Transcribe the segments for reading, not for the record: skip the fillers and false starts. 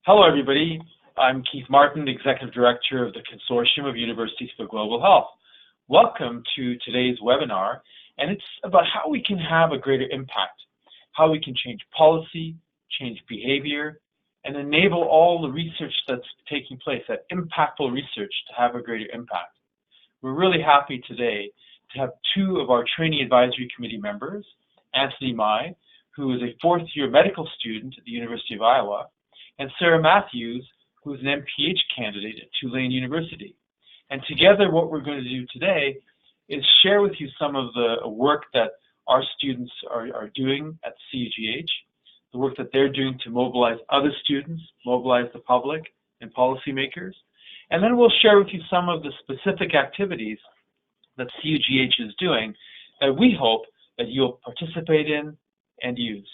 Hello, everybody. I'm Keith Martin, Executive Director of the Consortium of Universities for Global Health. Welcome to today's webinar, and it's about how we can have a greater impact, how we can change policy, change behavior, and enable all the research that's taking place, that impactful research, to have a greater impact. We're really happy today to have two of our Trainee Advisory Committee members, Anthony Mai, who is a fourth-year medical student at the University of Iowa, and Sara Matthews, who is an MPH candidate at Tulane University. And together, what we're going to do today is share with you some of the work that our students are doing at CUGH, the work that they're doing to mobilize other students, mobilize the public and policymakers. And then we'll share with you some of the specific activities that CUGH is doing that we hope that you'll participate in and use.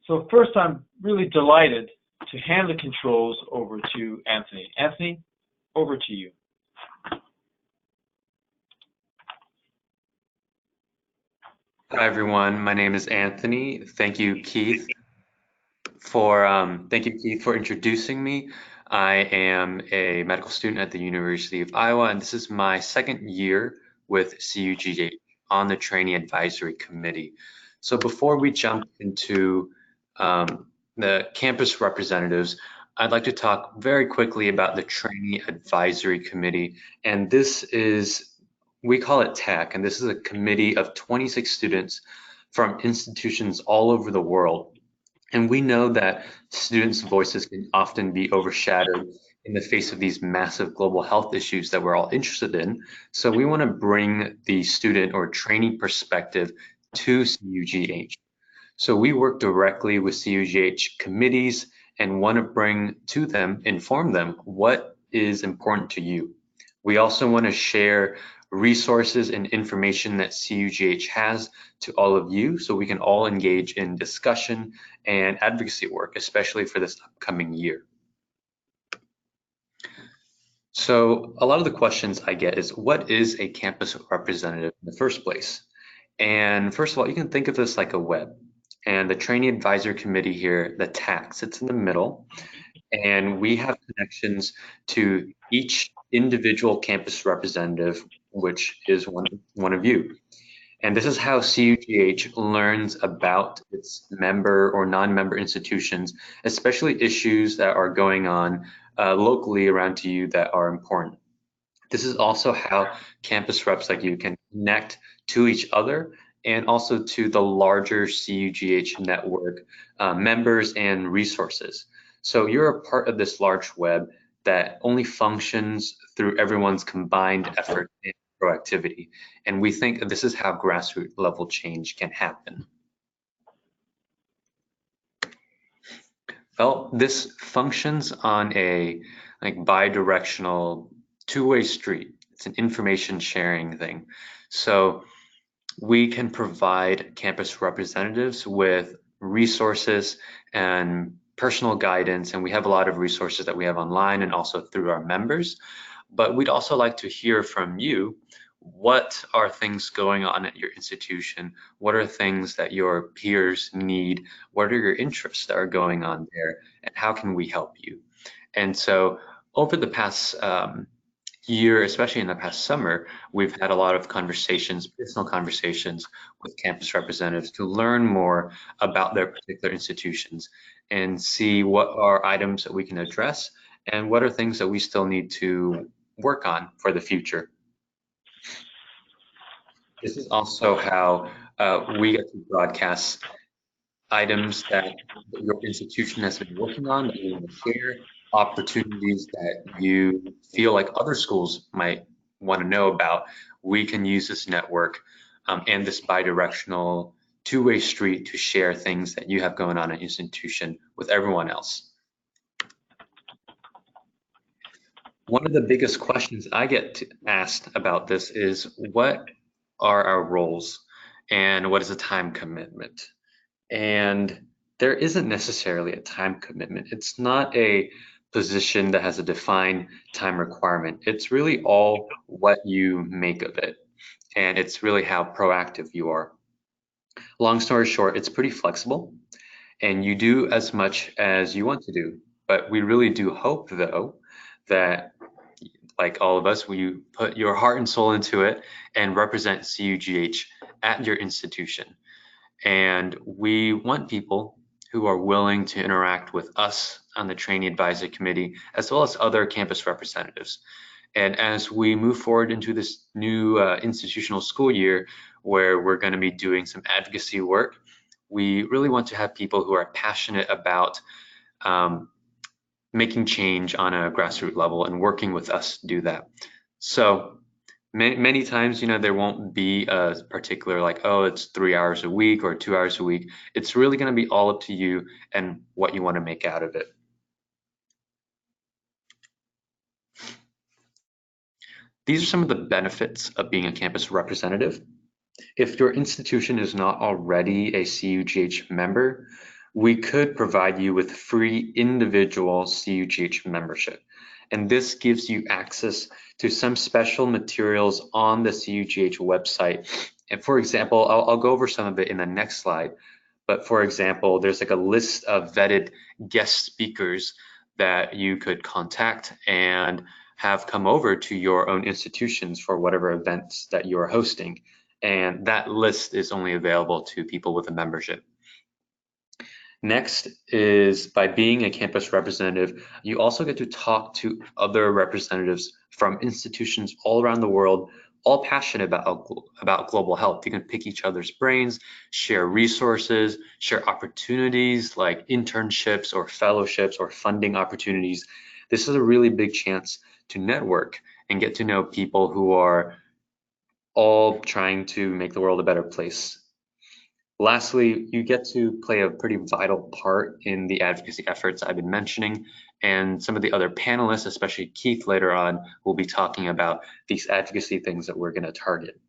So first, I'm really delighted to hand the controls over to Anthony. Anthony, over to you. Hi everyone, my name is Anthony. Thank you, Keith, for introducing me. I am a medical student at the University of Iowa, and this is my second year with CUGH on the Trainee Advisory Committee. So before we jump into the campus representatives, I'd like to talk very quickly about the Trainee Advisory Committee. And this is, we call it TAC, and this is a committee of 26 students from institutions all over the world. And we know that students' voices can often be overshadowed in the face of these massive global health issues that we're all interested in. So we want to bring the student or trainee perspective to CUGH. So we work directly with CUGH committees and want to bring to them, inform them what is important to you. We also want to share resources and information that CUGH has to all of you so we can all engage in discussion and advocacy work, especially for this upcoming year. So a lot of the questions I get is, what is a campus representative in the first place? And first of all, you can think of this like a web. And the Trainee Advisory Committee here, the TAC, sits in the middle, and we have connections to each individual campus representative, which is one of you. And this is how CUGH learns about its member or non-member institutions, especially issues that are going on locally around to you that are important. This is also how campus reps like you can connect to each other and also to the larger CUGH network members and resources. So you're a part of this large web that only functions through everyone's combined effort and proactivity. And we think this is how grassroots level change can happen. Well, this functions on a bi-directional two-way street. It's an information sharing thing. So we can provide campus representatives with resources and personal guidance, and we have a lot of resources that we have online and also through our members. But we'd also like to hear from you. What are things going on at your institution? What are things that your peers need? What are your interests that are going on there? And how can we help you? And so over the past year, especially in the past summer, we've had a lot of conversations, personal conversations with campus representatives to learn more about their particular institutions and see what are items that we can address and what are things that we still need to work on for the future. This is also how we get to broadcast items that your institution has been working on that we want to share, opportunities that you feel like other schools might want to know about. We can use this network and this bi-directional two-way street to share things that you have going on at your institution with everyone else. One of the biggest questions I get asked about this is, what are our roles and what is a time commitment? And there isn't necessarily a time commitment. It's not a position that has a defined time requirement. It's really all what you make of it. And it's really how proactive you are. Long story short, it's pretty flexible and you do as much as you want to do. But we really do hope, though, that like all of us, you put your heart and soul into it and represent CUGH at your institution. And we want people who are willing to interact with us on the Trainee Advisory Committee, as well as other campus representatives. And as we move forward into this new institutional school year, where we're going to be doing some advocacy work, we really want to have people who are passionate about making change on a grassroots level and working with us to do that. So many times, there won't be a particular like, oh, it's 3 hours a week or 2 hours a week. It's really going to be all up to you and what you want to make out of it. These are some of the benefits of being a campus representative. If your institution is not already a CUGH member, we could provide you with free individual CUGH membership. And this gives you access to some special materials on the CUGH website. And for example, I'll go over some of it in the next slide. But for example, there's like a list of vetted guest speakers that you could contact and have come over to your own institutions for whatever events that you are hosting. And that list is only available to people with a membership. Next is by being a campus representative, you also get to talk to other representatives from institutions all around the world, all passionate about global health. You can pick each other's brains, share resources, share opportunities like internships or fellowships or funding opportunities. This is a really big chance to network and get to know people who are all trying to make the world a better place. Lastly, you get to play a pretty vital part in the advocacy efforts I've been mentioning, and some of the other panelists, especially Keith later on, will be talking about these advocacy things that we're going to target.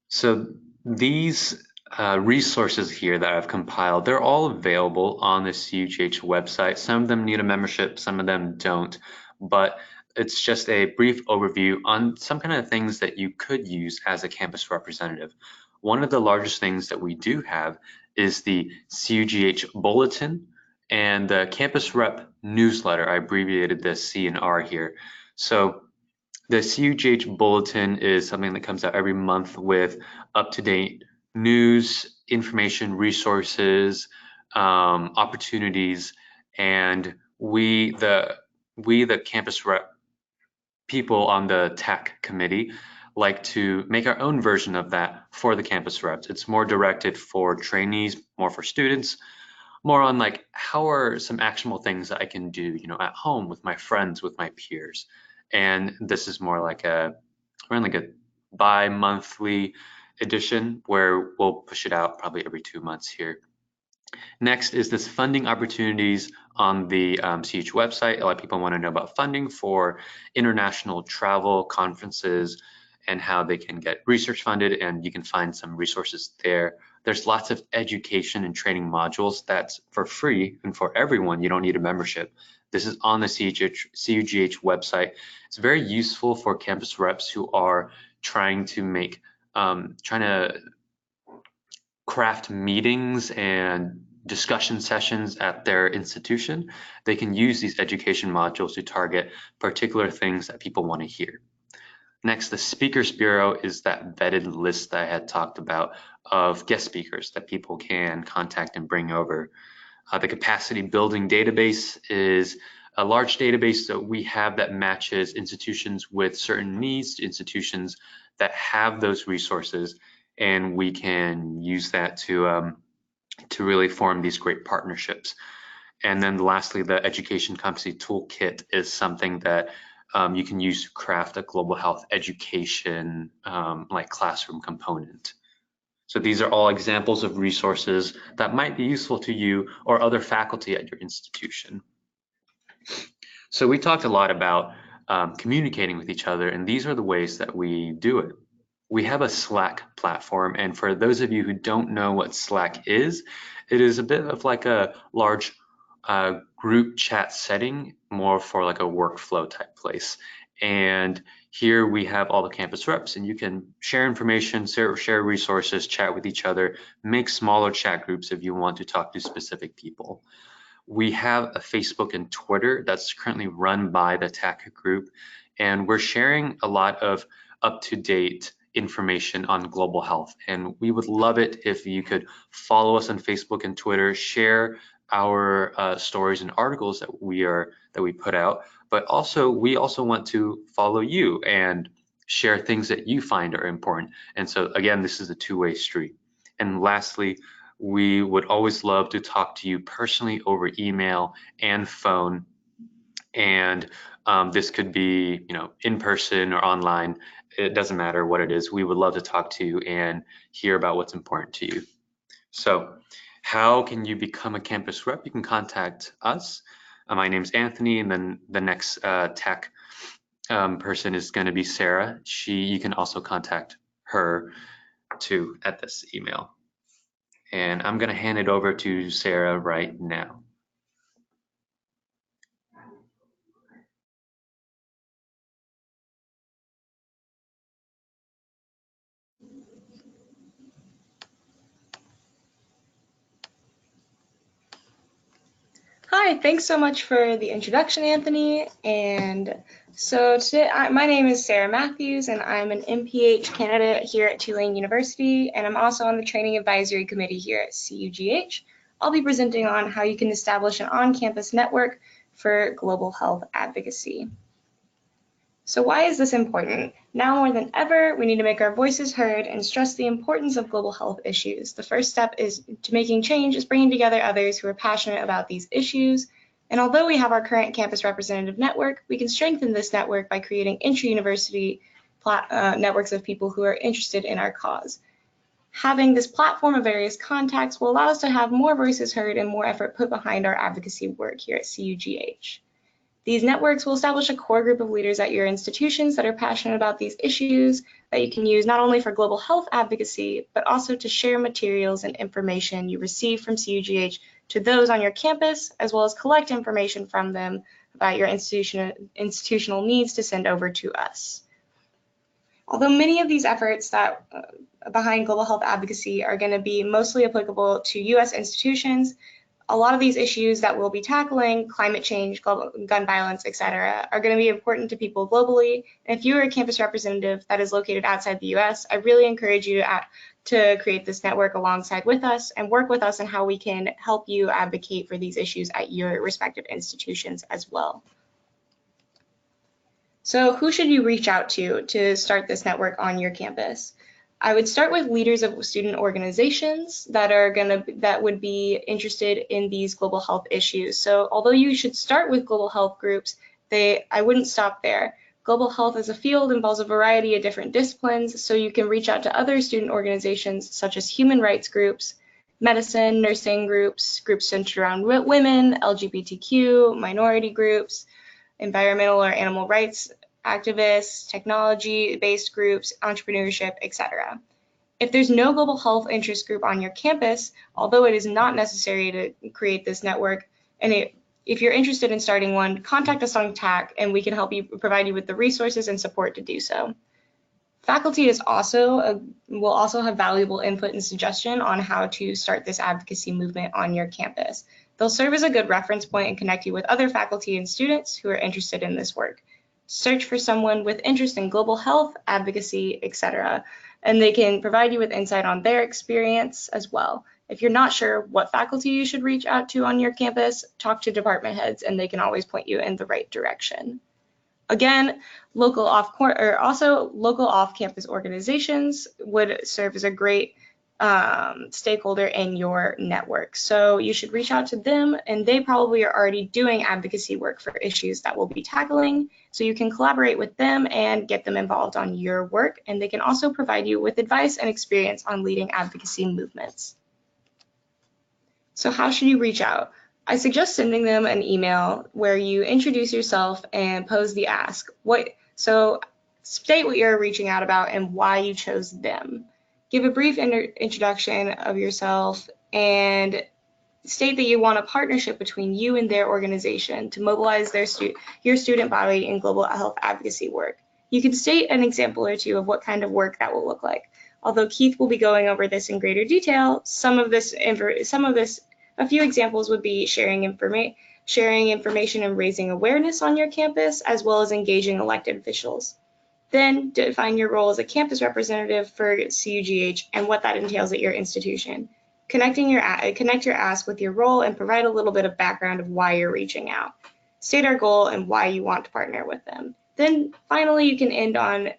So these resources here that I've compiled, they're all available on the CUGH website. Some of them need a membership, some of them don't, but it's just a brief overview on some kind of things that you could use as a campus representative. One of the largest things that we do have is the CUGH Bulletin and the Campus Rep newsletter. I abbreviated the C and R here. So the CUGH Bulletin is something that comes out every month with up-to-date news, information, resources, opportunities, and we the campus rep people on the TAC committee like to make our own version of that for the campus reps. It's more directed for trainees, more for students, more on like, how are some actionable things that I can do, at home with my friends, with my peers. And this is more like we're in like a bi-monthly edition where we'll push it out probably every 2 months here. Next is this funding opportunities on the CUGH website. A lot of people want to know about funding for international travel, conferences, and how they can get research funded, and you can find some resources there. There's lots of education and training modules that's for free and for everyone. You don't need a membership. This is on the CUGH website. It's very useful for campus reps who are trying to craft meetings and discussion sessions at their institution. They can use these education modules to target particular things that people want to hear. Next, the Speakers Bureau is that vetted list that I had talked about of guest speakers that people can contact and bring over. The Capacity Building Database is a large database that we have that matches institutions with certain needs to institutions that have those resources, and we can use that to really form these great partnerships. And then lastly, the Education Competency Toolkit is something that you can use to craft a global health education like classroom component. So these are all examples of resources that might be useful to you or other faculty at your institution. So we talked a lot about communicating with each other, and these are the ways that we do it. We have a Slack platform, and for those of you who don't know what Slack is, it is a bit of like a large group chat setting, more for like a workflow type place. And here we have all the campus reps, and you can share information, share resources, chat with each other, make smaller chat groups if you want to talk to specific people. We have a Facebook and Twitter that's currently run by the TAC group, and we're sharing a lot of up-to-date information on global health. And we would love it if you could follow us on Facebook and Twitter, share our stories and articles that we put out, but also we also want to follow you and share things that you find are important. And so again, this is a two-way street. And lastly, we would always love to talk to you personally over email and phone. And this could be, in person or online. It doesn't matter what it is. We would love to talk to you and hear about what's important to you. So how can you become a campus rep? You can contact us. My name's Anthony, and then the next TAC person is going to be Sara. You can also contact her too at this email. And I'm going to hand it over to Sara right now. Hi, thanks so much for the introduction, Anthony. And so today, my name is Sara Matthews, and I'm an MPH candidate here at Tulane University, and I'm also on the Trainee Advisory Committee here at CUGH. I'll be presenting on how you can establish an on-campus network for global health advocacy. So why is this important? Now more than ever, we need to make our voices heard and stress the importance of global health issues. The first step to making change is bringing together others who are passionate about these issues. And although we have our current campus representative network, we can strengthen this network by creating intra-university networks of people who are interested in our cause. Having this platform of various contacts will allow us to have more voices heard and more effort put behind our advocacy work here at CUGH. These networks will establish a core group of leaders at your institutions that are passionate about these issues that you can use not only for global health advocacy, but also to share materials and information you receive from CUGH to those on your campus, as well as collect information from them about your institutional needs to send over to us. Although many of these efforts that behind global health advocacy are going to be mostly applicable to US institutions, a lot of these issues that we'll be tackling, climate change, global gun violence, etc., are going to be important to people globally. And if you are a campus representative that is located outside the US, I really encourage you to create this network alongside with us and work with us on how we can help you advocate for these issues at your respective institutions as well. So who should you reach out to start this network on your campus? I would start with leaders of student organizations that would be interested in these global health issues. So although you should start with global health groups, I wouldn't stop there. Global health as a field involves a variety of different disciplines, so you can reach out to other student organizations such as human rights groups, medicine, nursing groups, groups centered around women, LGBTQ, minority groups, environmental or animal rights activists, technology-based groups, entrepreneurship, etc. If there's no global health interest group on your campus, although it is not necessary to create this network, and if you're interested in starting one, contact us on TAC and we can help you, provide you with the resources and support to do so. Faculty will also have valuable input and suggestion on how to start this advocacy movement on your campus. They'll serve as a good reference point and connect you with other faculty and students who are interested in this work. Search for someone with interest in global health, advocacy, etc., and they can provide you with insight on their experience as well. If you're not sure what faculty you should reach out to on your campus, talk to department heads and they can always point you in the right direction. Again, local off-campus organizations would serve as a great stakeholder in your network. So you should reach out to them, and they probably are already doing advocacy work for issues that we'll be tackling. So you can collaborate with them and get them involved on your work, and they can also provide you with advice and experience on leading advocacy movements. So how should you reach out? I suggest sending them an email where you introduce yourself and pose the ask. So state what you're reaching out about and why you chose them. Give a brief introduction of yourself and state that you want a partnership between you and their organization to mobilize your student body in global health advocacy work. You can state an example or two of what kind of work that will look like. Although Keith will be going over this in greater detail, a few examples would be sharing information and raising awareness on your campus, as well as engaging elected officials. Then define your role as a campus representative for CUGH and what that entails at your institution. Connect your ask with your role and provide a little bit of background of why you're reaching out. State our goal and why you want to partner with them. Then finally, you can end on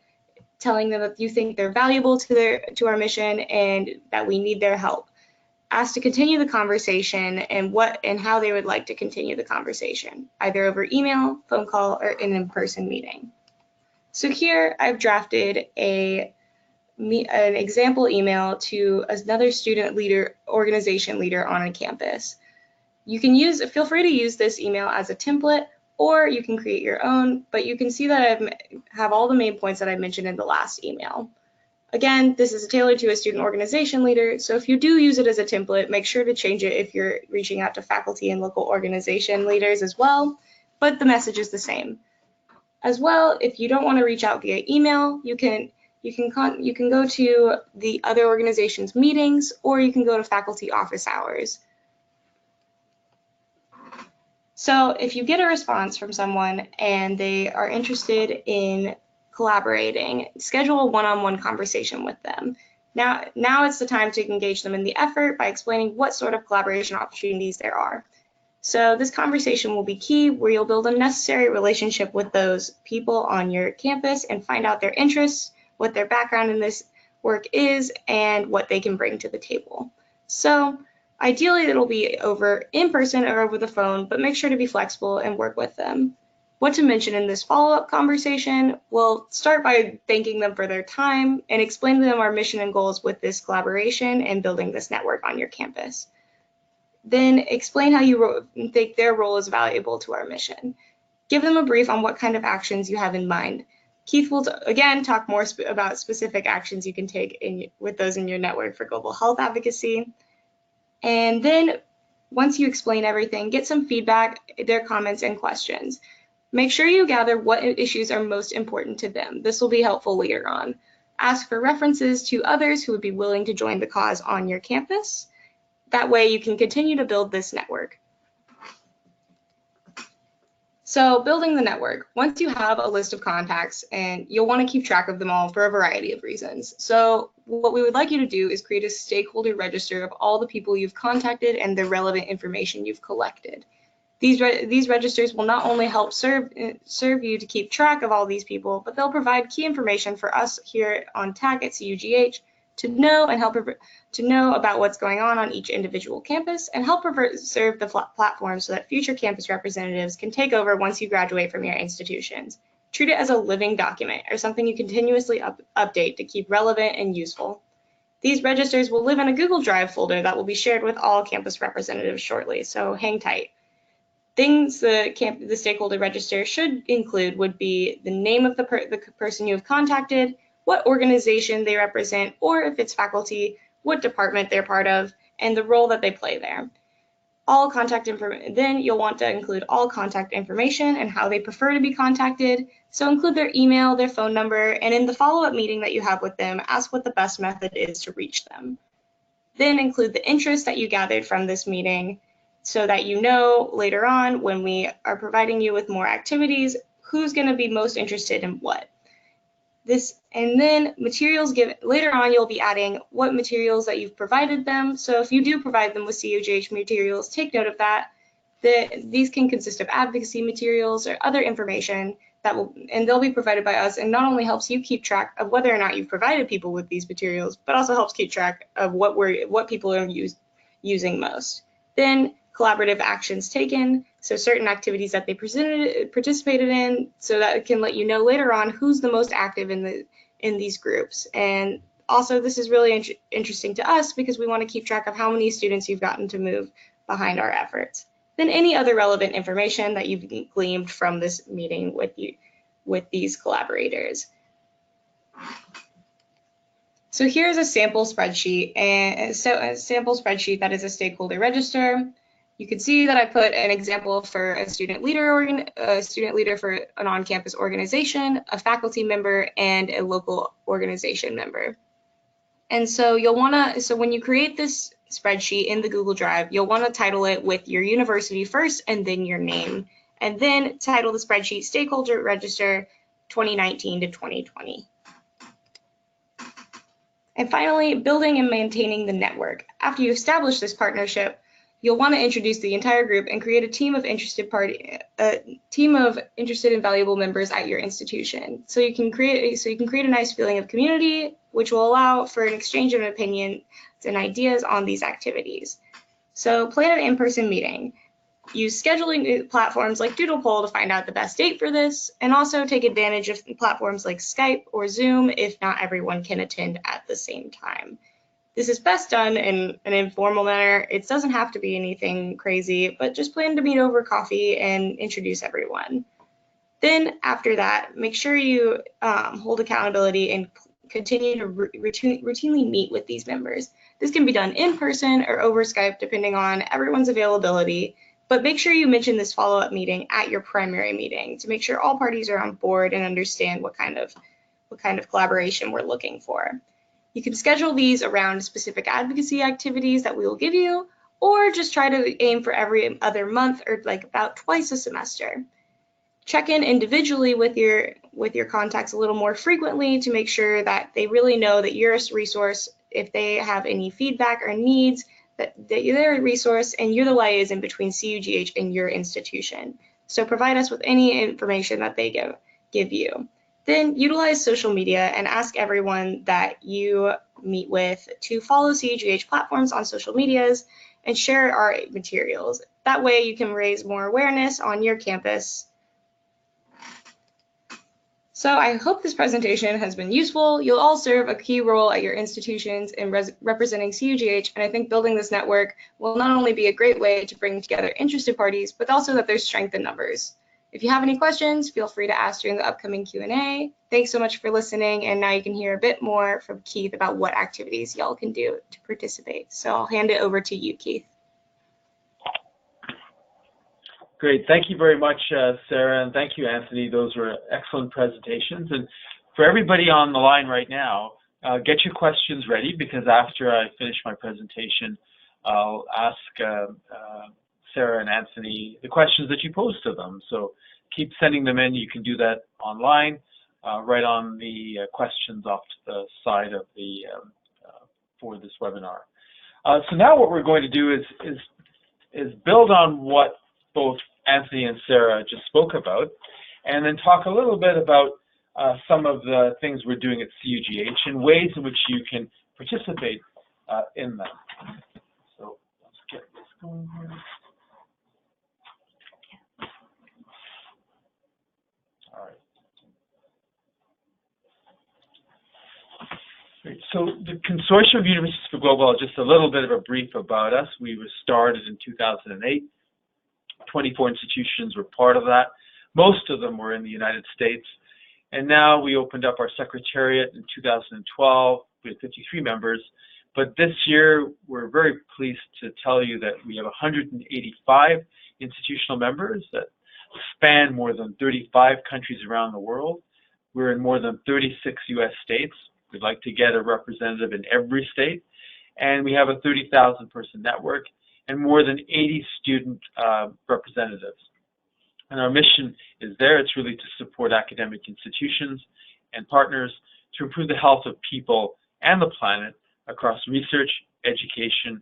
telling them that you think they're valuable to our mission and that we need their help. Ask to continue the conversation and how they would like to continue the conversation, either over email, phone call, or an in-person meeting. So here I've drafted an example email to another student leader, organization leader on a campus. You can feel free to use this email as a template, or you can create your own, but you can see that I have all the main points that I mentioned in the last email. Again, this is tailored to a student organization leader, so if you do use it as a template, make sure to change it if you're reaching out to faculty and local organization leaders as well, but the message is the same. As well, if you don't want to reach out via email, you can go to the other organization's meetings, or you can go to faculty office hours. So if you get a response from someone and they are interested in collaborating, schedule a one-on-one conversation with them. Now it's the time to engage them in the effort by explaining what sort of collaboration opportunities there are. So this conversation will be key, where you'll build a necessary relationship with those people on your campus and find out their interests, what their background in this work is, and what they can bring to the table. So ideally, it'll be over in person or over the phone, but make sure to be flexible and work with them. What to mention in this follow-up conversation? We'll start by thanking them for their time and explain to them our mission and goals with this collaboration and building this network on your campus. Then explain how you think their role is valuable to our mission. Give them a brief on what kind of actions you have in mind. Keith will again talk more about specific actions you can take with those in your network for global health advocacy. And then once you explain everything, get some feedback, their comments and questions. Make sure you gather what issues are most important to them. This will be helpful later on. Ask for references to others who would be willing to join the cause on your campus. That way you can continue to build this network. So building the network, once you have a list of contacts, and you'll want to keep track of them all for a variety of reasons. So what we would like you to do is create a stakeholder register of all the people you've contacted and the relevant information you've collected. These registers will not only help serve you to keep track of all these people, but they'll provide key information for us here on TAC at CUGH to know and help to know about what's going on each individual campus, and help serve the platform so that future campus representatives can take over once you graduate from your institutions. Treat it as a living document or something you continuously update to keep relevant and useful. These registers will live in a Google Drive folder that will be shared with all campus representatives shortly, so hang tight. Things the stakeholder register should include would be the name of the person you have contacted, what organization they represent, or if it's faculty, what department they're part of, and the role that they play there. All contact information. Then you'll want to include all contact information and how they prefer to be contacted. So include their email, their phone number, and in the follow-up meeting that you have with them, ask what the best method is to reach them. Then include the interest that you gathered from this meeting, so that you know later on when we are providing you with more activities, who's going to be most interested in what. And then materials given later on, you'll be adding what materials that you've provided them. So if you do provide them with CUGH materials, take note of that. These can consist of advocacy materials or other information and they'll be provided by us, and not only helps you keep track of whether or not you've provided people with these materials, but also helps keep track of what people are using most. Then collaborative actions taken, so certain activities that they participated in, so that it can let you know later on who's the most active in these groups. And also this is really interesting to us because we want to keep track of how many students you've gotten to move behind our efforts. Then any other relevant information that you've gleaned from this meeting with these collaborators. So here's a sample spreadsheet, and so a sample spreadsheet that is a stakeholder register. You can see that I put an example for a student leader for an on-campus organization, a faculty member, and a local organization member. And so when you create this spreadsheet in the Google Drive, you'll want to title it with your university first and then your name, and then title the spreadsheet Stakeholder Register 2019 to 2020. And finally, building and maintaining the network. After you establish this partnership, you'll want to introduce the entire group and create a team of interested and valuable members at your institution. So you can create a nice feeling of community, which will allow for an exchange of opinions and ideas on these activities. So plan an in-person meeting. Use scheduling platforms like Doodle Poll to find out the best date for this, and also take advantage of platforms like Skype or Zoom if not everyone can attend at the same time. This is best done in an informal manner. It doesn't have to be anything crazy, but just plan to meet over coffee and introduce everyone. Then after that, make sure you hold accountability and continue to routinely meet with these members. This can be done in person or over Skype, depending on everyone's availability. But make sure you mention this follow-up meeting at your primary meeting to make sure all parties are on board and understand what kind of collaboration we're looking for. You can schedule these around specific advocacy activities that we will give you, or just try to aim for every other month or like about twice a semester. Check in individually with your contacts a little more frequently to make sure that they really know that you're a resource. If they have any feedback or needs, that you're a resource and you're the liaison between CUGH and your institution. So provide us with any information that they give you. Then utilize social media and ask everyone that you meet with to follow CUGH platforms on social medias and share our materials. That way you can raise more awareness on your campus. So I hope this presentation has been useful. You'll all serve a key role at your institutions in representing CUGH, and I think building this network will not only be a great way to bring together interested parties, but also that there's strength in numbers. If you have any questions, feel free to ask during the upcoming Q&A. Thanks so much for listening, and now you can hear a bit more from Keith about what activities y'all can do to participate. So I'll hand it over to you, Keith. Great. Thank you very much, Sara, and thank you, Anthony. Those were excellent presentations. And for everybody on the line right now, get your questions ready, because after I finish my presentation, I'll ask Sara and Anthony the questions that you posed to them. So keep sending them in. You can do that online, right on the questions off to the side of the for this webinar. So now what we're going to do is build on what both Anthony and Sara just spoke about, and then talk a little bit about some of the things we're doing at CUGH and ways in which you can participate in them. So let's get this going here. All right. Great. So the Consortium of Universities for Global, just a little bit of a brief about us. We were started in 2008. 24 institutions were part of that. Most of them were in the United States. And now we opened up our secretariat in 2012 with 53 members. But this year, we're very pleased to tell you that we have 185 institutional members that span more than 35 countries around the world. We're in more than 36 US states. We'd like to get a representative in every state. And we have a 30,000 person network and more than 80 student representatives. And our mission is there. It's really to support academic institutions and partners to improve the health of people and the planet across research, education,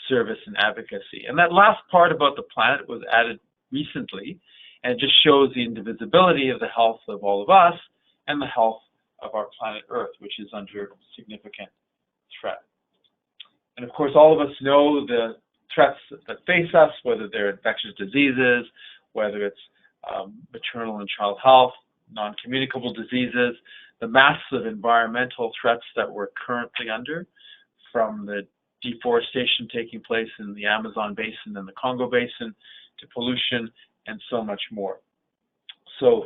service, and advocacy. And that last part about the planet was added recently, and it just shows the indivisibility of the health of all of us and the health of our planet Earth, which is under significant threat. And of course, all of us know the threats that face us, whether they're infectious diseases, whether it's maternal and child health, non-communicable diseases, the massive environmental threats that we're currently under, from the deforestation taking place in the Amazon basin and the Congo basin, to pollution and so much more. So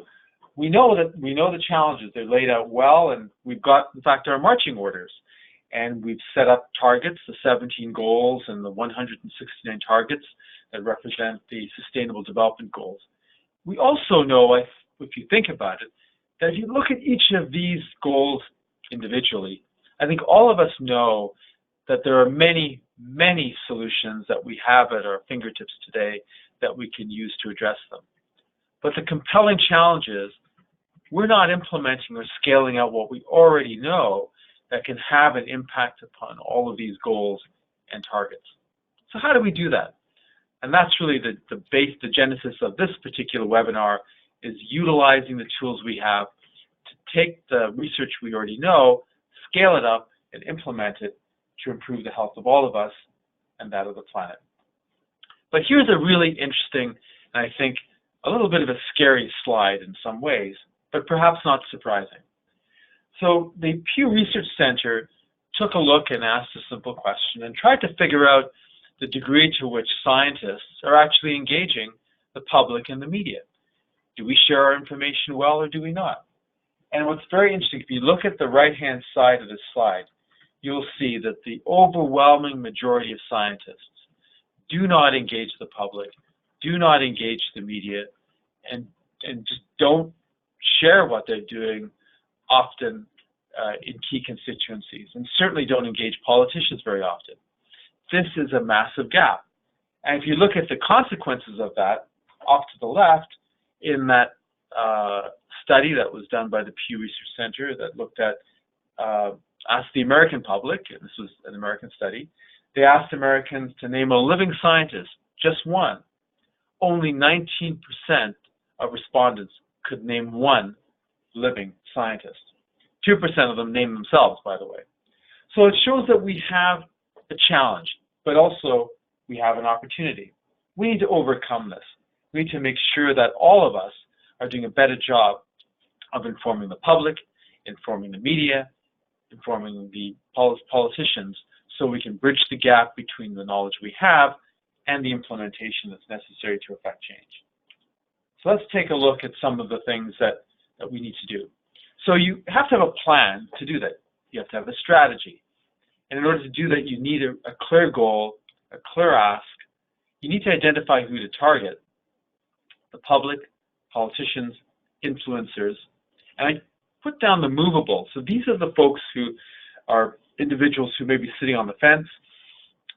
we know the challenges. They're laid out well, and we've got, in fact, our marching orders. and we've set up targets, the 17 goals and the 169 targets that represent the Sustainable Development Goals. We also know, if you think about it, that if you look at each of these goals individually, I think all of us know that there are many, many solutions that we have at our fingertips today that we can use to address them. But the compelling challenge is we're not implementing or scaling out what we already know that can have an impact upon all of these goals and targets. So how do we do that? And that's really the genesis of this particular webinar, is utilizing the tools we have to take the research we already know, scale it up, and implement it to improve the health of all of us and that of the planet. But here's a really interesting, and I think a little bit of a scary slide in some ways, but perhaps not surprising. So the Pew Research Center took a look and asked a simple question and tried to figure out the degree to which scientists are actually engaging the public and the media. Do we share our information well or do we not? And what's very interesting, if you look at the right-hand side of this slide, you'll see that the overwhelming majority of scientists do not engage the public, do not engage the media, and just don't share what they're doing often in key constituencies, and certainly don't engage politicians very often. This is a massive gap. And if you look at the consequences of that, off to the left, in that study that was done by the Pew Research Center that looked at, asked the American public, and this was an American study, they asked Americans to name a living scientist, just one. Only 19% of respondents could name one living scientist. 2% of them named themselves, by the way. So it shows that we have a challenge, but also we have an opportunity. We need to overcome this. We need to make sure that all of us are doing a better job of informing the public, informing the media, informing the politicians, so we can bridge the gap between the knowledge we have and the implementation that's necessary to effect change. So let's take a look at some of the things that we need to do. So you have to have a plan to do that. You have to have a strategy. And in order to do that, you need a clear goal, a clear ask. You need to identify who to target: the public, politicians, influencers. And I put down the movables. So these are the folks who are individuals who may be sitting on the fence,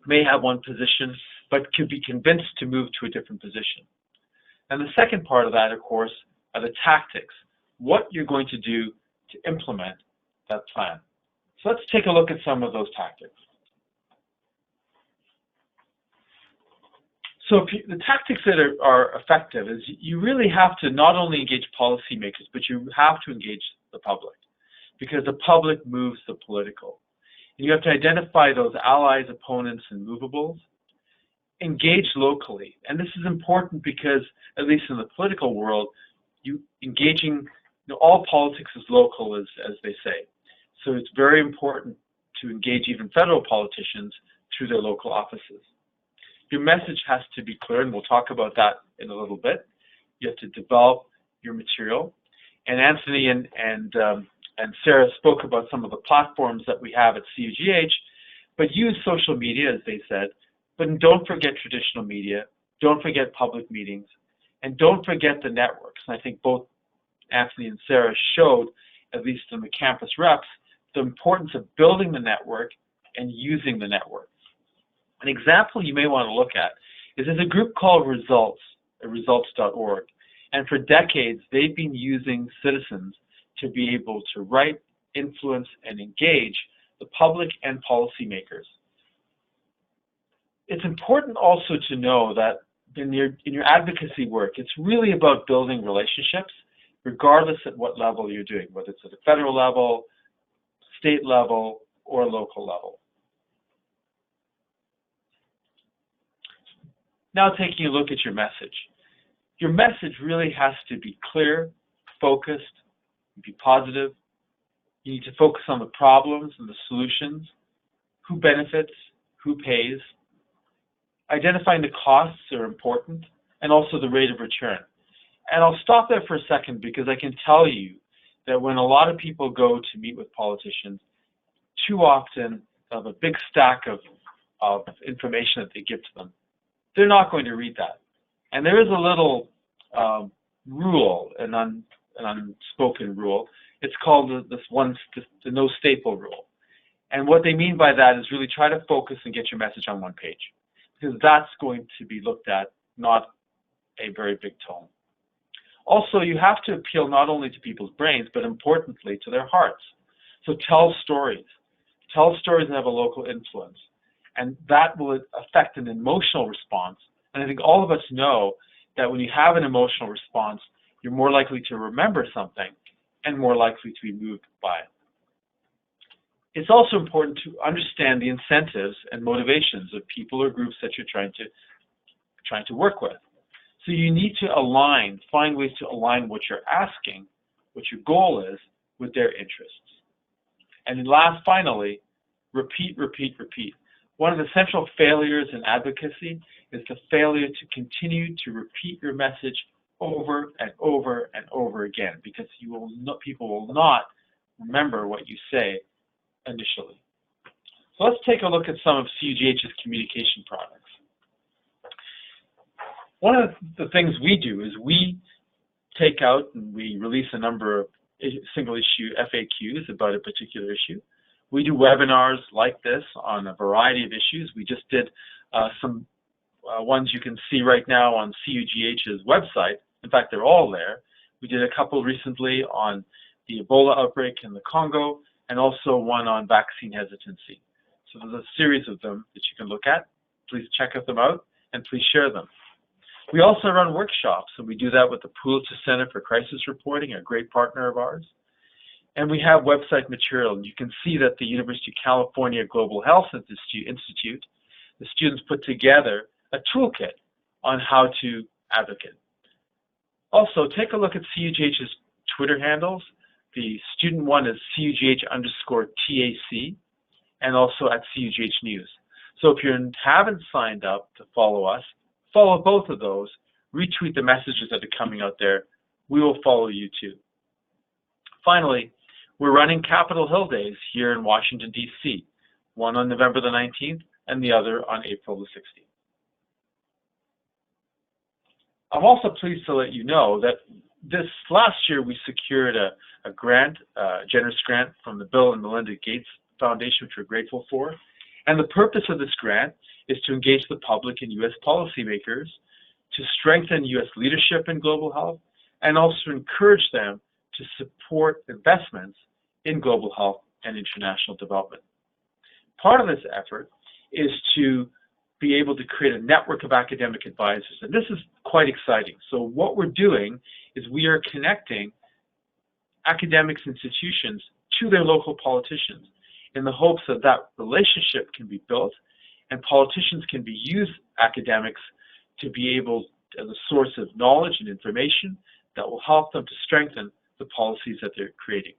may have one position, but could be convinced to move to a different position. And the second part of that, of course, are the tactics, what you're going to do to implement that plan. So let's take a look at some of those tactics. So the tactics that are effective is you really have to not only engage policymakers, but you have to engage the public, because the public moves the political. And you have to identify those allies, opponents, and movables. Engage locally. And this is important because, at least in the political world, all politics is local, as they say. So it's very important to engage even federal politicians through their local offices. Your message has to be clear, and we'll talk about that in a little bit. You have to develop your material. And Anthony and Sara spoke about some of the platforms that we have at CUGH, but use social media, as they said, but don't forget traditional media, don't forget public meetings, and don't forget the networks. And I think both Anthony and Sara showed, at least in the campus reps, the importance of building the network and using the network. An example you may want to look at is there's a group called Results, results.org. And for decades, they've been using citizens to be able to write, influence, and engage the public and policymakers. It's important also to know that in your advocacy work, it's really about building relationships, regardless at what level you're doing, whether it's at a federal level, state level, or local level. Now taking a look at your message. Your message really has to be clear, focused, be positive. You need to focus on the problems and the solutions, who benefits, who pays. Identifying the costs are important, and also the rate of return. And I'll stop there for a second, because I can tell you that when a lot of people go to meet with politicians, too often have a big stack of information that they give to them. They're not going to read that. And there is a little rule, an unspoken rule. It's called the no staple rule. And what they mean by that is really try to focus and get your message on one page, because that's going to be looked at, not a very big tome. Also, you have to appeal not only to people's brains, but importantly to their hearts. So tell stories. Tell stories that have a local influence. And that will affect an emotional response. And I think all of us know that when you have an emotional response, you're more likely to remember something and more likely to be moved by it. It's also important to understand the incentives and motivations of people or groups that you're trying to work with. So you need to find ways to align what you're asking, what your goal is, with their interests. And then finally, repeat, repeat, repeat. One of the central failures in advocacy is the failure to continue to repeat your message over and over and over again, because people will not remember what you say initially. So let's take a look at some of CUGH's communication products. One of the things we do is we take out and we release a number of single issue FAQs about a particular issue. We do webinars like this on a variety of issues. We just did some ones you can see right now on CUGH's website. In fact, they're all there. We did a couple recently on the Ebola outbreak in the Congo, and also one on vaccine hesitancy. So there's a series of them that you can look at. Please check them out and please share them. We also run workshops, and we do that with the Pulitzer Center for Crisis Reporting, a great partner of ours. And we have website material. And you can see that the University of California Global Health Institute, the students put together a toolkit on how to advocate. Also, take a look at CUGH's Twitter handles. The student one is CUGH_TAC, and also at CUGH News. So if you haven't signed up to follow us, follow both of those, retweet the messages that are coming out there. We will follow you too. Finally, we're running Capitol Hill Days here in Washington, D.C., one on November the 19th and the other on April the 16th. I'm also pleased to let you know that this last year we secured a grant, a generous grant from the Bill and Melinda Gates Foundation, which we're grateful for. And the purpose of this grant is to engage the public and U.S. policymakers to strengthen U.S. leadership in global health and also encourage them to support investments in global health and international development. Part of this effort is to be able to create a network of academic advisors, and this is quite exciting. So what we're doing is we are connecting academics institutions to their local politicians in the hopes that that relationship can be built and politicians can use academics to be able, as a source of knowledge and information that will help them to strengthen the policies that they're creating.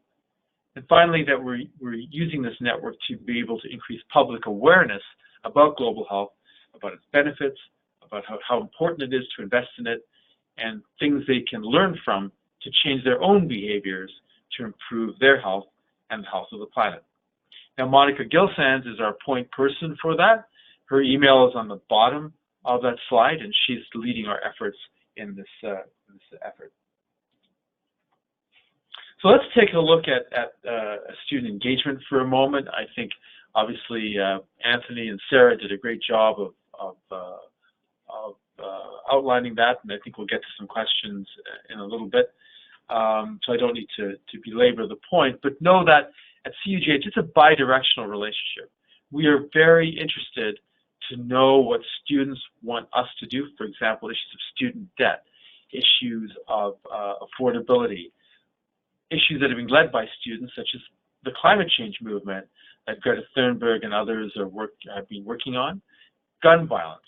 And finally, that we're using this network to be able to increase public awareness about global health, about its benefits, about how important it is to invest in it, and things they can learn from to change their own behaviors to improve their health and the health of the planet. Now, Monica Gilsands is our point person for that. Her email is on the bottom of that slide, and she's leading our efforts in this effort. So let's take a look at student engagement for a moment. I think, obviously, Anthony and Sara did a great job of outlining that, and I think we'll get to some questions in a little bit. So I don't need to belabor the point, but know that at CUGH, it's a bi-directional relationship. We are very interested to know what students want us to do, for example, issues of student debt, issues of affordability, issues that are being led by students, such as the climate change movement that Greta Thunberg and others have been working on, gun violence.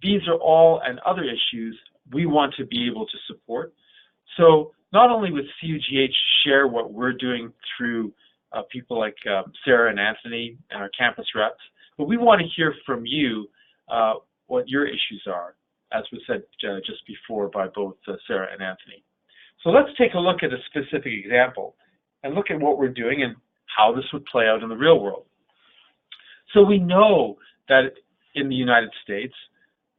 These are all, and other issues, we want to be able to support. So not only with CUGH share what we're doing through people like Sara and Anthony and our campus reps, but we want to hear from you what your issues are, as was said just before by both Sara and Anthony. So let's take a look at a specific example and look at what we're doing and how this would play out in the real world. So we know that in the United States,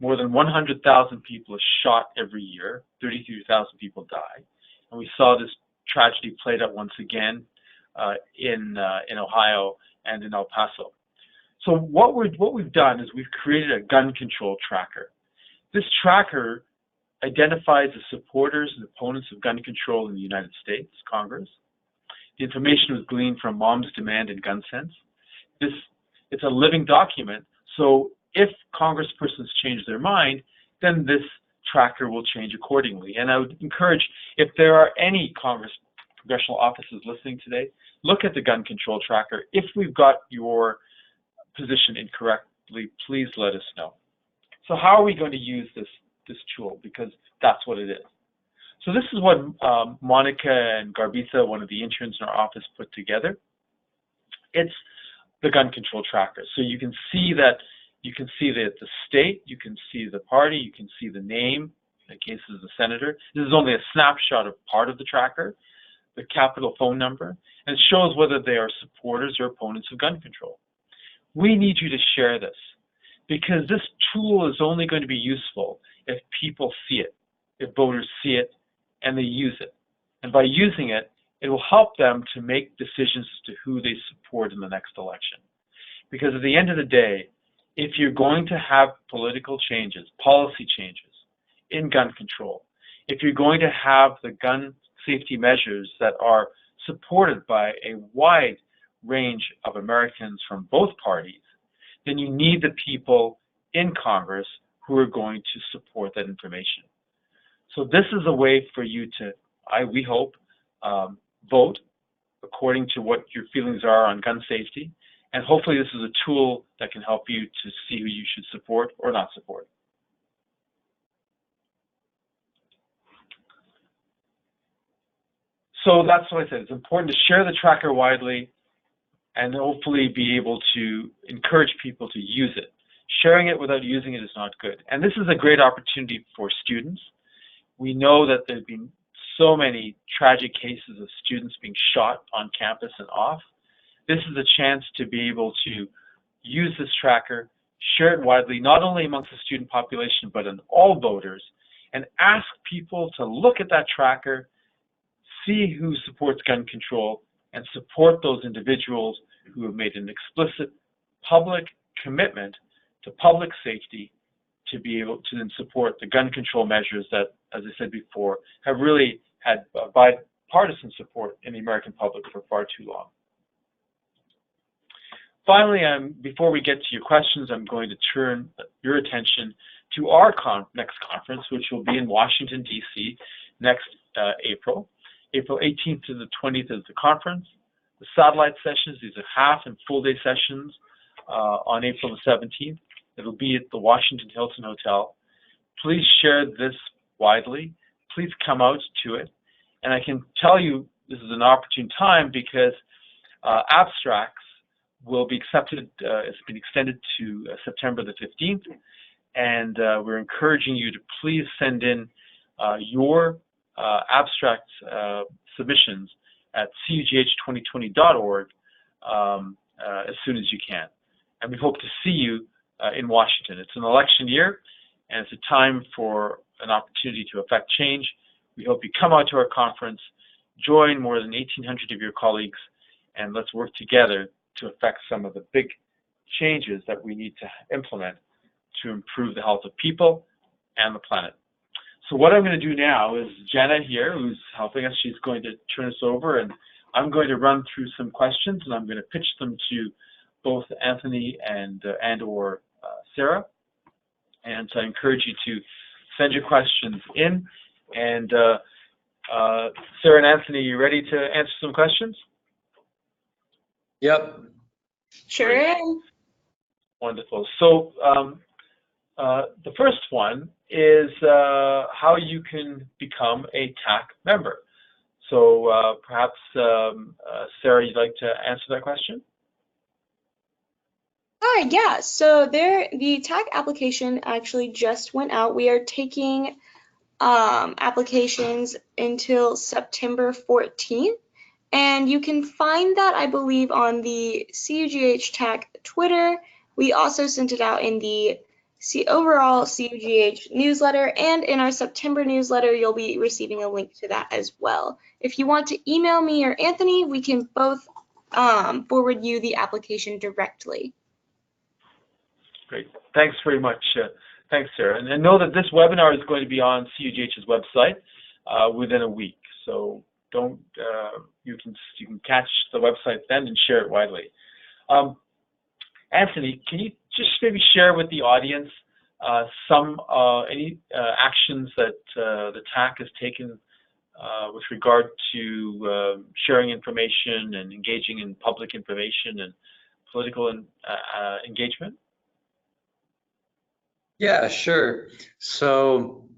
more than 100,000 people are shot every year, 33,000 people die. And we saw this tragedy played out once again in Ohio and in El Paso. So what we've done is we've created a gun control tracker. This tracker identifies the supporters and opponents of gun control in the United States Congress. The information was gleaned from Moms Demand and Gun Sense. It's a living document, so if congresspersons change their mind, then this tracker will change accordingly. And I would encourage, if there are any congressional offices listening today, look at the gun control tracker. If we've got your position incorrectly, please let us know. So how are we going to use this tool? Because that's what it is. So this is what Monica and Garbitha, one of the interns in our office, put together. It's the gun control tracker. So you can see the state, you can see the party, you can see the name, in the case of the senator. This is only a snapshot of part of the tracker, the capital phone number, and it shows whether they are supporters or opponents of gun control. We need you to share this, because this tool is only going to be useful if people see it, if voters see it, and they use it. And by using it, it will help them to make decisions as to who they support in the next election. Because at the end of the day, if you're going to have political changes, policy changes in gun control, if you're going to have the gun safety measures that are supported by a wide range of Americans from both parties, then you need the people in Congress who are going to support that information. So this is a way for you to, we hope, vote according to what your feelings are on gun safety. And hopefully this is a tool that can help you to see who you should support or not support. So that's what I said. It's important to share the tracker widely and hopefully be able to encourage people to use it. Sharing it without using it is not good. And this is a great opportunity for students. We know that there have been so many tragic cases of students being shot on campus and off. This is a chance to be able to use this tracker, share it widely, not only amongst the student population, but in all voters, and ask people to look at that tracker, see who supports gun control, and support those individuals who have made an explicit public commitment to public safety to be able to then support the gun control measures that, as I said before, have really had bipartisan support in the American public for far too long. Finally, before we get to your questions, I'm going to turn your attention to our next conference, which will be in Washington, D.C. next April. April 18th to the 20th is the conference. The satellite sessions, these are half and full day sessions on April the 17th. It'll be at the Washington Hilton Hotel. Please share this widely. Please come out to it. And I can tell you this is an opportune time because abstracts will be accepted. It's been extended to September the 15th. And we're encouraging you to please send in your abstract submissions at CUGH2020.org as soon as you can. And we hope to see you in Washington. It's an election year, and it's a time for an opportunity to affect change. We hope you come out to our conference, join more than 1,800 of your colleagues, and let's work together to affect some of the big changes that we need to implement to improve the health of people and the planet. So what I'm going to do now is Jenna here, who's helping us, she's going to turn us over, and I'm going to run through some questions, and I'm going to pitch them to both Anthony and or Sara. And so I encourage you to send your questions in. And Sara and Anthony, you ready to answer some questions? Yep. Sure am. Wonderful. So the first one is how you can become a TAC member. So perhaps, Sara, you'd like to answer that question? Hi, yeah. So the TAC application actually just went out. We are taking applications until September 14th. And you can find that, I believe, on the CUGH TAC Twitter. We also sent it out in the overall CUGH newsletter, and in our September newsletter, you'll be receiving a link to that as well. If you want to email me or Anthony, we can both forward you the application directly. Great. Thanks very much. Thanks, Sara. And know that this webinar is going to be on CUGH's website within a week. So don't you can catch the website then and share it widely. Anthony, can you just maybe share with the audience any actions that the TAC has taken with regard to sharing information and engaging in public information and political engagement? Yeah, sure. So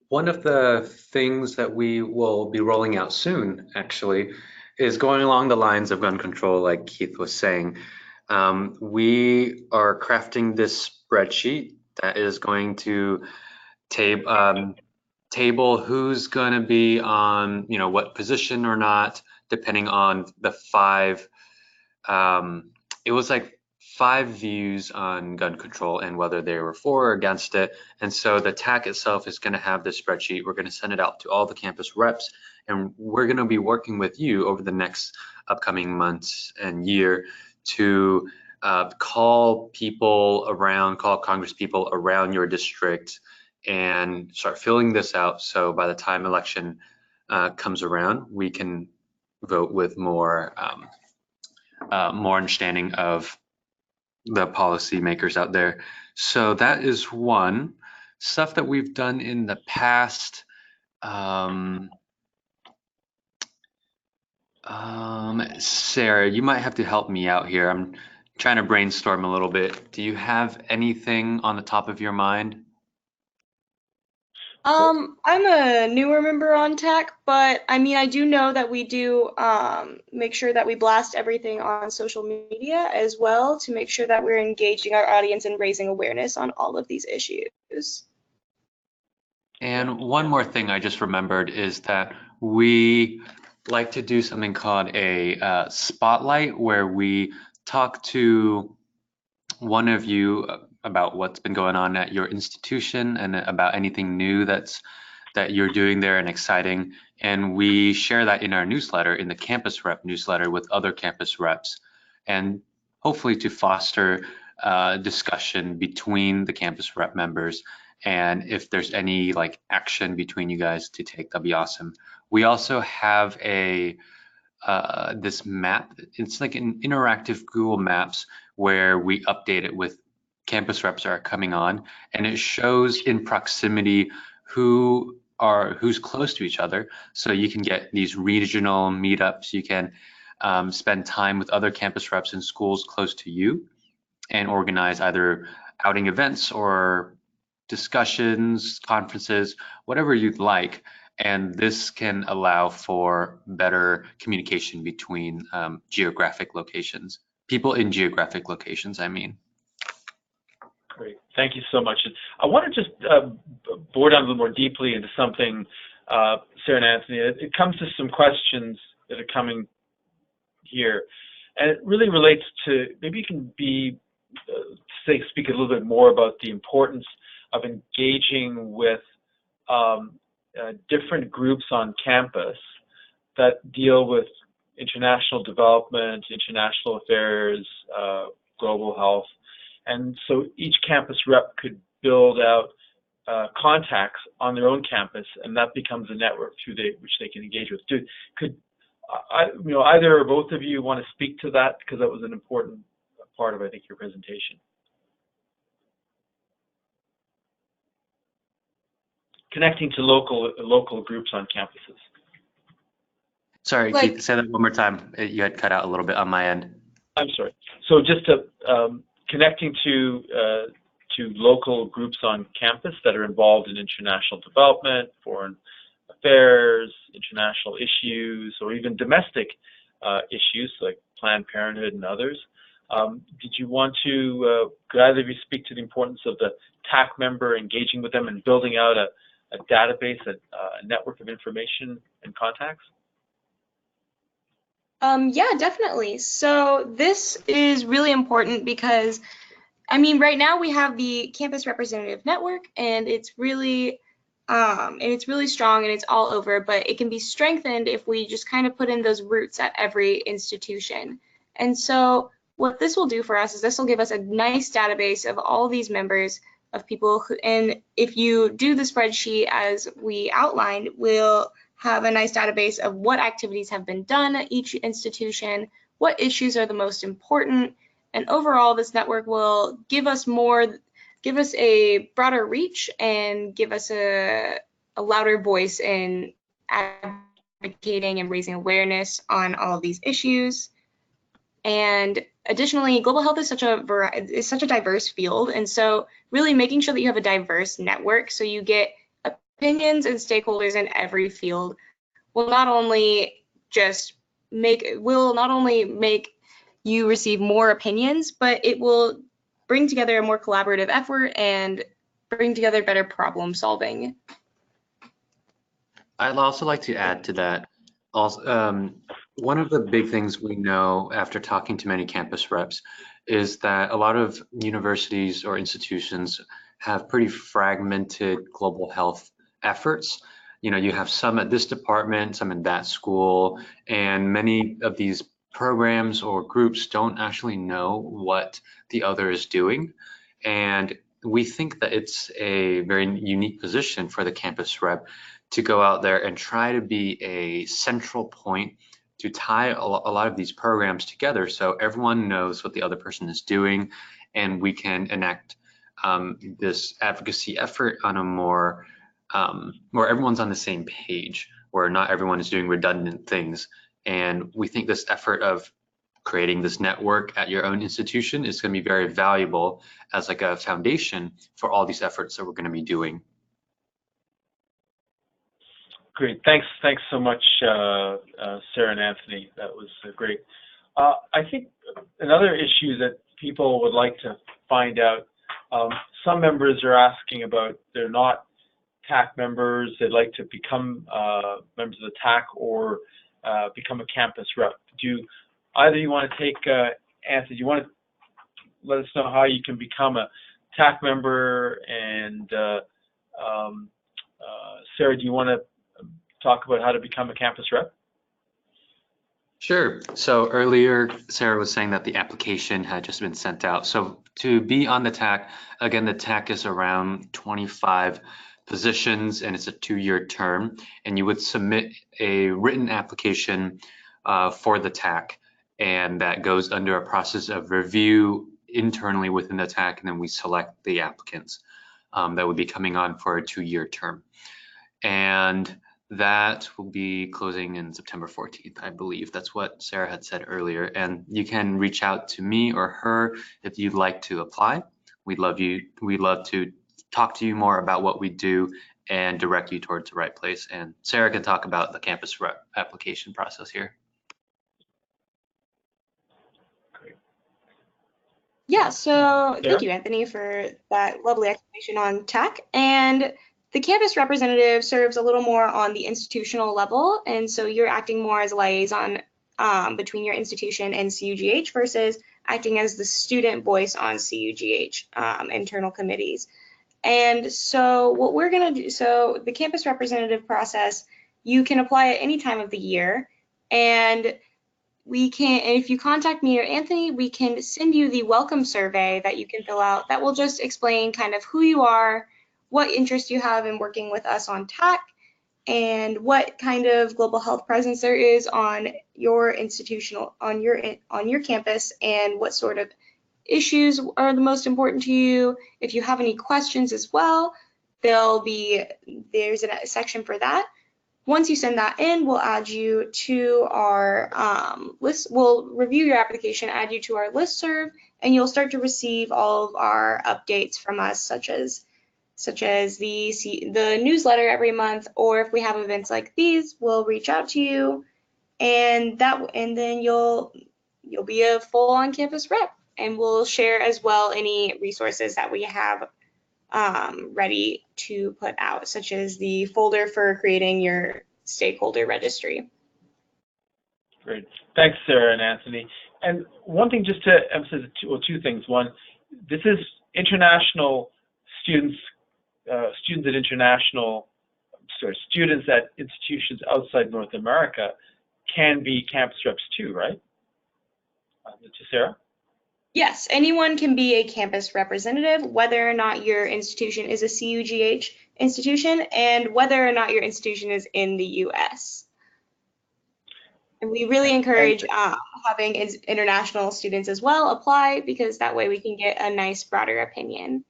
one of the things that we will be rolling out soon, actually, is going along the lines of gun control, like Keith was saying. We are crafting this spreadsheet that is going to table who's going to be on, what position or not, depending on the it was like 5 views on gun control and whether they were for or against it. And so the TAC itself is going to have this spreadsheet. We're going to send it out to all the campus reps, and we're going to be working with you over the next upcoming months and year to call Congress people around your district and start filling this out. So by the time election comes around, we can vote with more understanding of the policymakers out there. So that is one. Stuff that we've done in the past. Sara, you might have to help me out here. I'm trying to brainstorm a little bit. Do you have anything on the top of your mind? I'm a newer member on TAC, but I mean, I do know that we do make sure that we blast everything on social media as well to make sure that we're engaging our audience and raising awareness on all of these issues. And one more thing I just remembered is that we like to do something called a spotlight, where we talk to one of you about what's been going on at your institution and about anything new that you're doing there and exciting. And we share that in our newsletter, in the campus rep newsletter, with other campus reps, and hopefully to foster discussion between the campus rep members. And if there's any action between you guys to take, that'd be awesome. We also have this map. It's like an interactive Google Maps where we update it with campus reps are coming on, and it shows in proximity who's close to each other. So you can get these regional meetups. You can spend time with other campus reps in schools close to you and organize either outing events or discussions, conferences, whatever you'd like. And this can allow for better communication between geographic locations, people in geographic locations, I mean. Great, thank you so much. I want to just bore down a little more deeply into something, Sara and Anthony. It comes to some questions that are coming here, and it really relates to, maybe you can speak a little bit more about the importance of engaging with different groups on campus that deal with international development, international affairs, global health. And so each campus rep could build out contacts on their own campus, and that becomes a network which they can engage with. Could either or both of you want to speak to that, because that was an important part of, I think, your presentation. Connecting to local groups on campuses. Sorry, Keith, say that one more time. You had cut out a little bit on my end. I'm sorry. So just connecting to local groups on campus that are involved in international development, foreign affairs, international issues, or even domestic issues like Planned Parenthood and others. Did you want to, could either of you speak to the importance of the TAC member engaging with them and building out a database, a network of information and contacts? Yeah, definitely. So this is really important because, I mean, right now we have the Campus Representative Network, and it's really strong and it's all over, but it can be strengthened if we just kind of put in those roots at every institution. And so what this will do for us is this will give us a nice database of all these members of people who, and if you do the spreadsheet as we outlined, we'll have a nice database of what activities have been done at each institution, what issues are the most important, and overall this network will give us a broader reach and give us a louder voice in advocating and raising awareness on all of these issues. And additionally, global health is such a diverse field, and so really making sure that you have a diverse network so you get opinions and stakeholders in every field will not only make you receive more opinions, but it will bring together a more collaborative effort and bring together better problem solving. I'd also like to add to that. Also, one of the big things we know after talking to many campus reps is that a lot of universities or institutions have pretty fragmented global health efforts. You know, you have some at this department, some in that school, and many of these programs or groups don't actually know what the other is doing. And we think that it's a very unique position for the campus rep to go out there and try to be a central point to tie a lot of these programs together so everyone knows what the other person is doing, and we can enact this advocacy effort on a more where everyone's on the same page, where not everyone is doing redundant things. And we think this effort of creating this network at your own institution is going to be very valuable as like a foundation for all these efforts that we're going to be doing. Great, thanks so much, Sara and Anthony. That was great. I think another issue that people would like to find out, some members are asking about, they're not TAC members, they'd like to become members of the TAC or become a campus rep. Do either you want to take, Anthony, do you want to let us know how you can become a TAC member, and Sara, do you want to talk about how to become a campus rep? Sure. So earlier, Sara was saying that the application had just been sent out. So to be on the TAC, again, the TAC is around 25 positions and it's a 2-year term, and you would submit a written application for the TAC, and that goes under a process of review internally within the TAC, and then we select the applicants that would be coming on for a 2-year term. And that will be closing in September 14th, I believe. That's what Sara had said earlier. And you can reach out to me or her if you'd like to apply. We'd love to talk to you more about what we do and direct you towards the right place. And Sara can talk about the campus rep application process here. Great. Yeah, so thank you, Anthony, for that lovely explanation on TAC. And the campus representative serves a little more on the institutional level, and so you're acting more as a liaison between your institution and CUGH versus acting as the student voice on CUGH internal committees. And so what we're going to do, so the campus representative process, you can apply at any time of the year, and if you contact me or Anthony, we can send you the welcome survey that you can fill out that will just explain kind of who you are, what interest you have in working with us on TAC, and what kind of global health presence there is on your on your campus, and what sort of issues are the most important to you. If you have any questions as well, there's a section for that. Once you send that in, we'll add you to our list. We'll review your application, add you to our listserv, and you'll start to receive all of our updates from us, such as the newsletter every month, or if we have events like these, we'll reach out to you, and then you'll be a full on-campus rep, and we'll share as well any resources that we have ready to put out, such as the folder for creating your stakeholder registry. Great. Thanks, Sara and Anthony. And one thing, just to emphasize, two things. One, this is international students, students at institutions outside North America can be campus reps too, right? To Sara? Yes, anyone can be a campus representative, whether or not your institution is a CUGH institution and whether or not your institution is in the US. And we really encourage having international students as well apply, because that way we can get a nice broader opinion.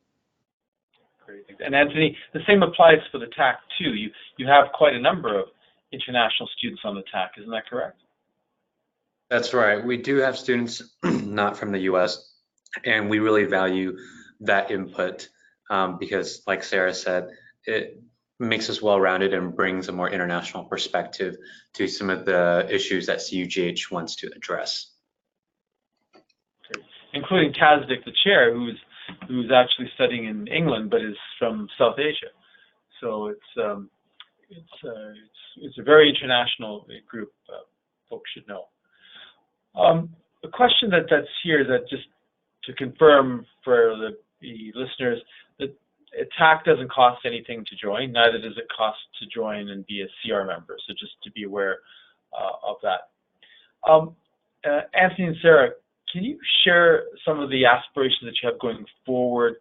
Great. And Anthony, the same applies for the TAC too. You have quite a number of international students on the TAC, isn't that correct? That's right. We do have students not from the US, and we really value that input because, like Sara said, it makes us well-rounded and brings a more international perspective to some of the issues that CUGH wants to address. Great. Including Tasdik, the chair, who's actually studying in England but is from South Asia. So it's a very international group. Folks should know. The question that's here is that, just to confirm for the listeners, that TAC doesn't cost anything to join, neither does it cost to join and be a CR member, so just to be aware of that. Anthony and Sara, can you share some of the aspirations that you have going forward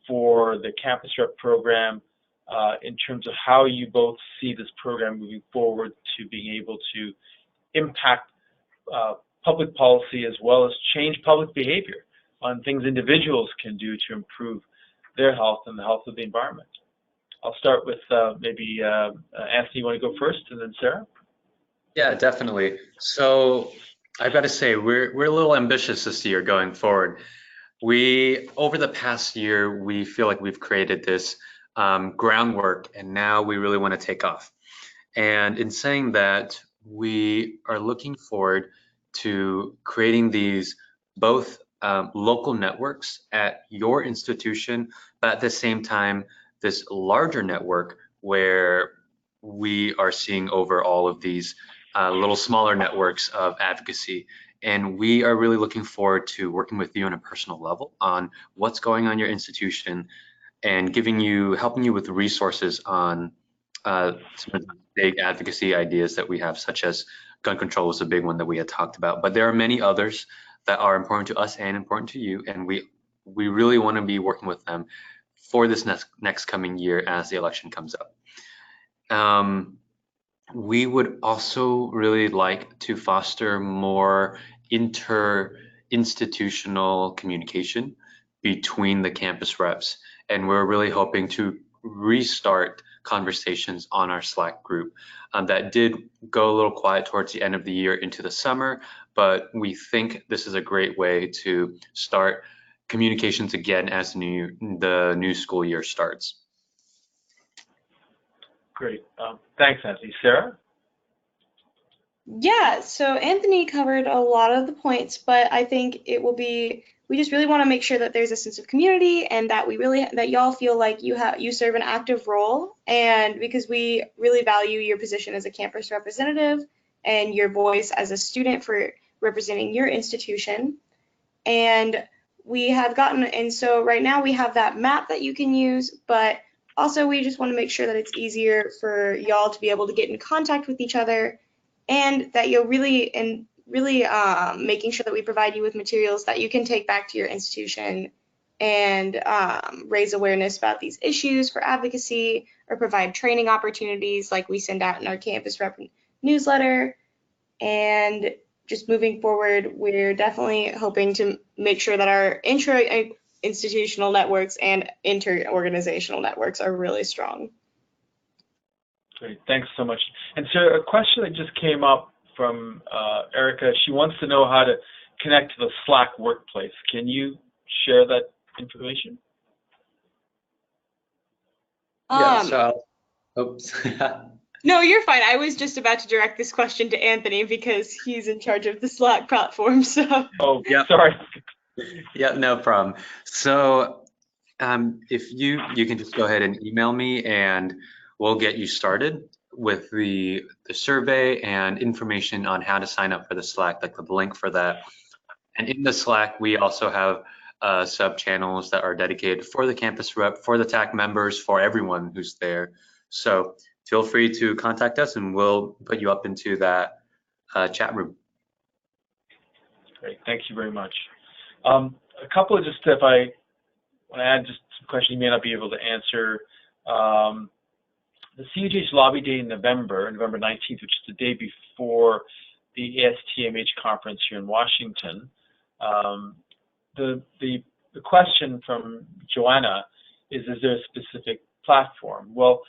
for the Campus Rep program in terms of how you both see this program moving forward to being able to impact public policy as well as change public behavior on things individuals can do to improve their health and the health of the environment? I'll start with maybe Anthony, you want to go first, and then Sara? Yeah, definitely. So I've got to say, we're a little ambitious this year going forward. Over the past year, we feel like we've created this groundwork, and now we really want to take off. And in saying that, we are looking forward to creating these both local networks at your institution, but at the same time, this larger network where we are seeing over all of these little smaller networks of advocacy. And we are really looking forward to working with you on a personal level on what's going on in your institution and helping you with resources on some of the big advocacy ideas that we have, such as gun control was a big one that we had talked about. But there are many others that are important to us and important to you, and we really want to be working with them for this next coming year as the election comes up. We would also really like to foster more inter-institutional communication between the campus reps, and we're really hoping to restart conversations on our Slack group that did go a little quiet towards the end of the year into the summer, but we think this is a great way to start communications again as the new school year starts. Great. Thanks, Anthony. Sara? Yeah, so Anthony covered a lot of the points, but I think we just really want to make sure that there's a sense of community and that that y'all feel like you serve an active role, and because we really value your position as a campus representative and your voice as a student for representing your institution. And so right now we have that map that you can use, but also we just want to make sure that it's easier for y'all to be able to get in contact with each other, and that you're really making sure that we provide you with materials that you can take back to your institution and raise awareness about these issues for advocacy, or provide training opportunities like we send out in our Campus Rep newsletter. And just moving forward, we're definitely hoping to make sure that our intra-institutional networks and inter-organizational networks are really strong. Great, thanks so much. And so a question that just came up from Erica. She wants to know how to connect to the Slack workplace. Can you share that information? Yeah, so, oops. No, you're fine. I was just about to direct this question to Anthony because he's in charge of the Slack platform. So. Oh, yeah. Sorry. Yeah, no problem. So if you can just go ahead and email me and we'll get you started. with the survey and information on how to sign up for the Slack, like the link for that. And in the Slack, we also have sub channels that are dedicated for the campus rep, for the TAC members, for everyone who's there. So feel free to contact us and we'll put you up into that chat room. Great, thank you very much. A couple of just, if I want to add just some questions you may not be able to answer. The CUGH Lobby Day in November 19th, which is the day before the ASTMH conference here in Washington. The question from Joanna is there a specific platform? Well,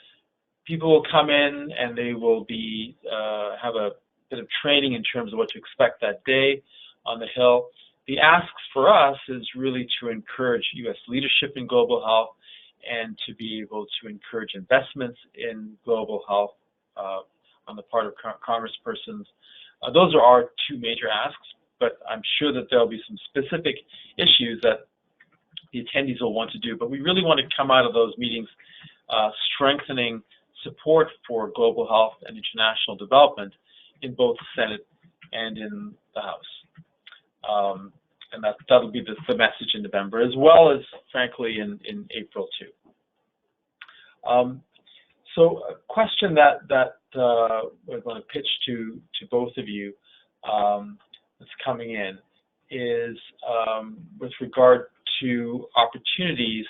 people will come in and they will be have a bit of training in terms of what to expect that day on the Hill. The asks for us is really to encourage U.S. leadership in global health and to be able to encourage investments in global health on the part of congresspersons. Those are our two major asks, but I'm sure that there'll be some specific issues that the attendees will want to do. But we really want to come out of those meetings strengthening support for global health and international development in both the Senate and in the House. And that'll be the message in November, as well as, frankly, in April, too. So a question that we're going to pitch to both of you that's coming in is with regard to opportunities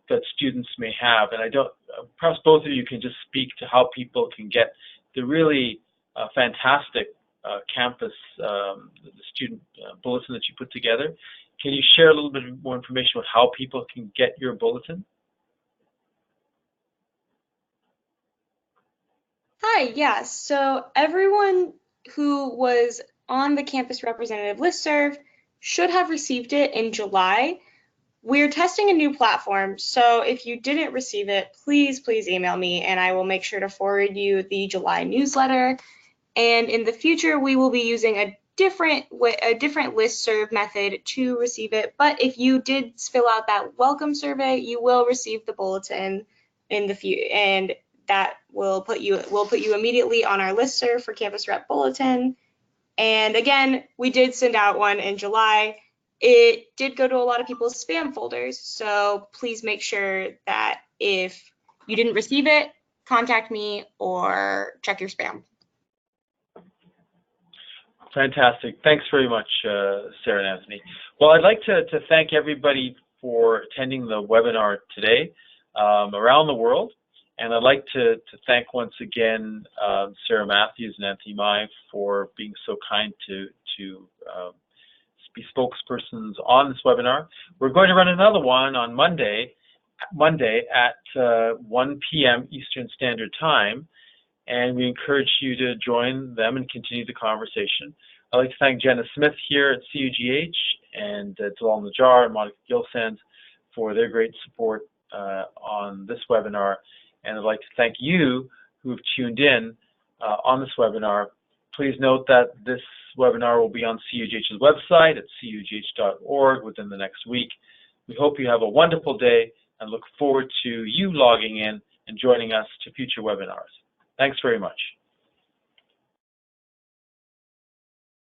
that students may have. And perhaps both of you can just speak to how people can get the really fantastic campus, the student bulletin that you put together. Can you share a little bit more information about how people can get your bulletin? Hi, yeah. So everyone who was on the campus representative listserv should have received it in July. We're testing a new platform, so if you didn't receive it, please email me and I will make sure to forward you the July newsletter. And in the future, we will be using a different listserv method to receive it. But if you did fill out that welcome survey, you will receive the bulletin in the future, and that will put you immediately on our listserv for Campus Rep Bulletin. And again, we did send out one in July. It did go to a lot of people's spam folders, so please make sure that if you didn't receive it, contact me or check your spam. Fantastic. Thanks very much, Sara and Anthony. Well, I'd like to thank everybody for attending the webinar today around the world. And I'd like to thank once again Sara Matthews and Anthony Mai for being so kind to be spokespersons on this webinar. We're going to run another one on Monday at 1 p.m. Eastern Standard Time. And we encourage you to join them and continue the conversation. I'd like to thank Jenna Smith here at CUGH and Dalal Najjar and Monica Gilsands for their great support on this webinar. And I'd like to thank you who have tuned in on this webinar. Please note that this webinar will be on CUGH's website at cugh.org within the next week. We hope you have a wonderful day and look forward to you logging in and joining us to future webinars. Thanks very much.